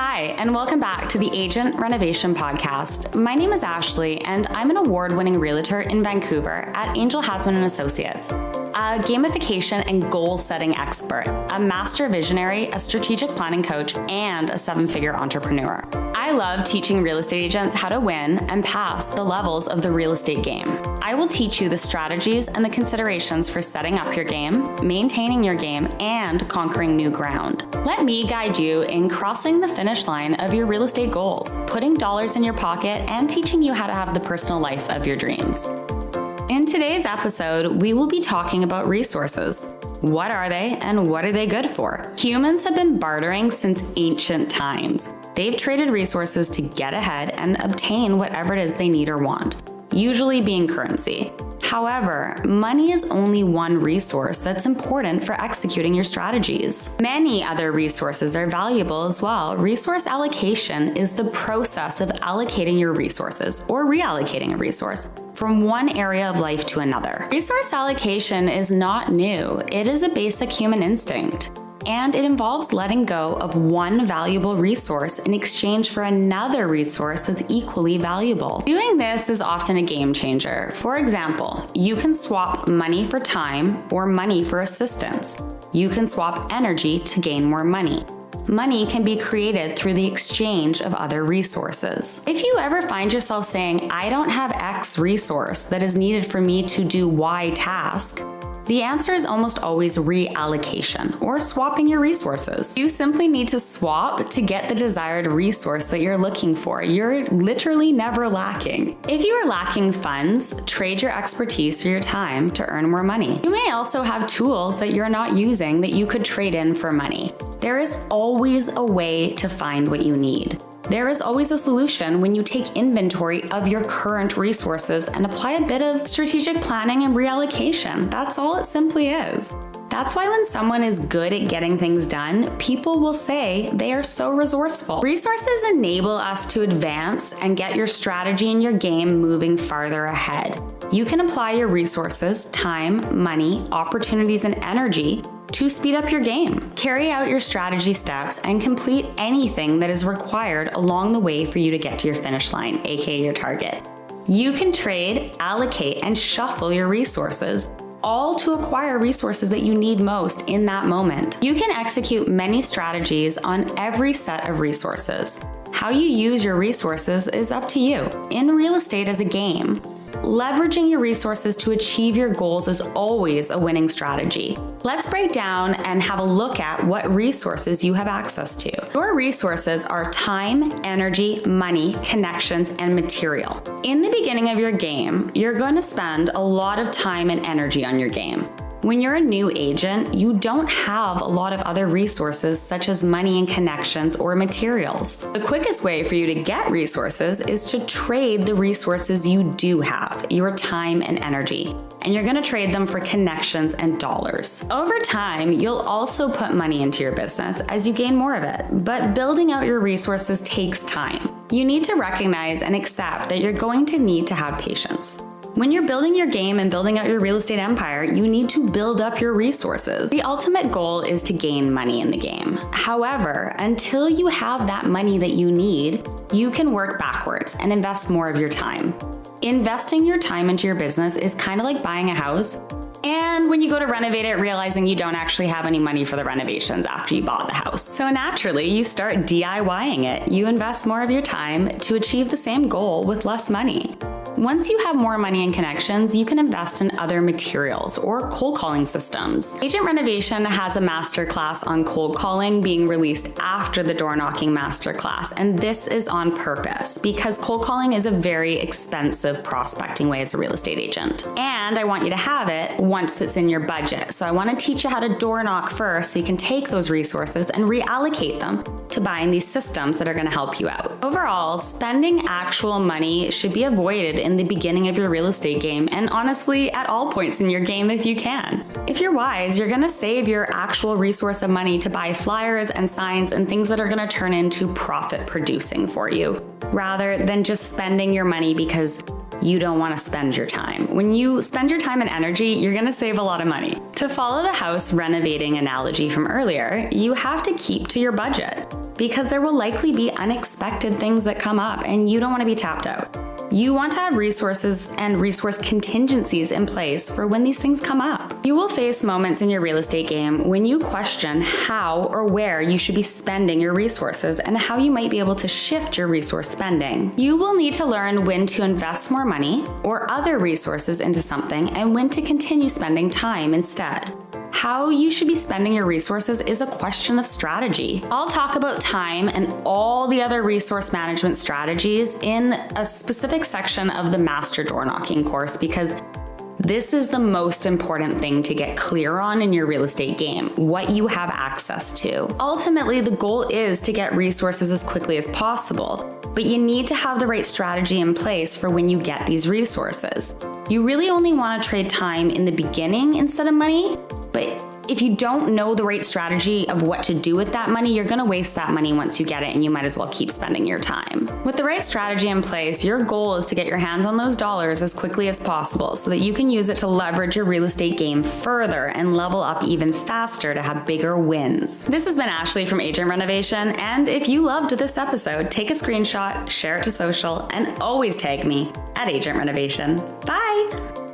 Hi, and welcome back to the Agent Renovation Podcast. My name is Ashley, and I'm an award-winning realtor in Vancouver at Angel Hasman & Associates, a gamification and goal-setting expert, a master visionary, a strategic planning coach, and a seven-figure entrepreneur. I love teaching real estate agents how to win and pass the levels of the real estate game. I will teach you the strategies and the considerations for setting up your game, maintaining your game, and conquering new ground. Let me guide you in crossing the finish line of your real estate goals, putting dollars in your pocket, and teaching you how to have the personal life of your dreams. In today's episode, we will be talking about resources. What are they and what are they good for? Humans have been bartering since ancient times. They've traded resources to get ahead and obtain whatever it is they need or want, usually being currency. However, money is only one resource that's important for executing your strategies. Many other resources are valuable as well. Resource allocation is the process of allocating your resources or reallocating a resource from one area of life to another. Resource allocation is not new. It is a basic human instinct. And it involves letting go of one valuable resource in exchange for another resource that's equally valuable. Doing this is often a game changer. For example, you can swap money for time or money for assistance. You can swap energy to gain more money. Money can be created through the exchange of other resources. If you ever find yourself saying, I don't have X resource that is needed for me to do Y task, the answer is almost always reallocation or swapping your resources. You simply need to swap to get the desired resource that you're looking for. You're literally never lacking. If you are lacking funds, trade your expertise for your time to earn more money. You may also have tools that you're not using that you could trade in for money. There is always a way to find what you need. There is always a solution when you take inventory of your current resources and apply a bit of strategic planning and reallocation. That's all it simply is. That's why when someone is good at getting things done, people will say they are so resourceful. Resources enable us to advance and get your strategy and your game moving farther ahead. You can apply your resources, time, money, opportunities, and energy to speed up your game. Carry out your strategy steps and complete anything that is required along the way for you to get to your finish line, aka your target. You can trade, allocate, and shuffle your resources, all to acquire resources that you need most in that moment. You can execute many strategies on every set of resources. How you use your resources is up to you. In real estate as a game, leveraging your resources to achieve your goals is always a winning strategy. Let's break down and have a look at what resources you have access to. Your resources are time, energy, money, connections, and material. In the beginning of your game, you're going to spend a lot of time and energy on your game. When you're a new agent, you don't have a lot of other resources such as money and connections or materials. The quickest way for you to get resources is to trade the resources you do have, your time and energy, and you're gonna trade them for connections and dollars. Over time, you'll also put money into your business as you gain more of it, but building out your resources takes time. You need to recognize and accept that you're going to need to have patience. When you're building your game and building out your real estate empire, you need to build up your resources. The ultimate goal is to gain money in the game. However, until you have that money that you need, you can work backwards and invest more of your time. Investing your time into your business is kind of like buying a house, and when you go to renovate it, realizing you don't actually have any money for the renovations after you bought the house. So naturally, you start DIYing it. You invest more of your time to achieve the same goal with less money. Once you have more money and connections, you can invest in other materials or cold calling systems. Agent Renovation has a masterclass on cold calling being released after the door knocking masterclass, and this is on purpose because cold calling is a very expensive prospecting way as a real estate agent. And I want you to have it once it's in your budget. So I want to teach you how to door knock first so you can take those resources and reallocate them to buying these systems that are going to help you out. Overall, spending actual money should be avoided in the beginning of your real estate game, and honestly, at all points in your game if you can. If you're wise, you're gonna save your actual resource of money to buy flyers and signs and things that are gonna turn into profit producing for you, rather than just spending your money because you don't want to spend your time. When you spend your time and energy, you're going to save a lot of money. To follow the house renovating analogy from earlier, you have to keep to your budget. because there will likely be unexpected things that come up and you don't want to be tapped out. You want to have resources and resource contingencies in place for when these things come up. You will face moments in your real estate game when you question how or where you should be spending your resources and how you might be able to shift your resource spending. You will need to learn when to invest more money or other resources into something and when to continue spending time instead. How you should be spending your resources is a question of strategy. I'll talk about time and all the other resource management strategies in a specific section of the Master Door Knocking course because this is the most important thing to get clear on in your real estate game, what you have access to. Ultimately, the goal is to get resources as quickly as possible, but you need to have the right strategy in place for when you get these resources. You really only want to trade time in the beginning instead of money, but if you don't know the right strategy of what to do with that money, you're going to waste that money once you get it, and you might as well keep spending your time. With the right strategy in place, your goal is to get your hands on those dollars as quickly as possible so that you can use it to leverage your real estate game further and level up even faster to have bigger wins. This has been Ashley from Agent Renovation, and if you loved this episode, take a screenshot, share it to social, and always tag me at Agent Renovation. Bye!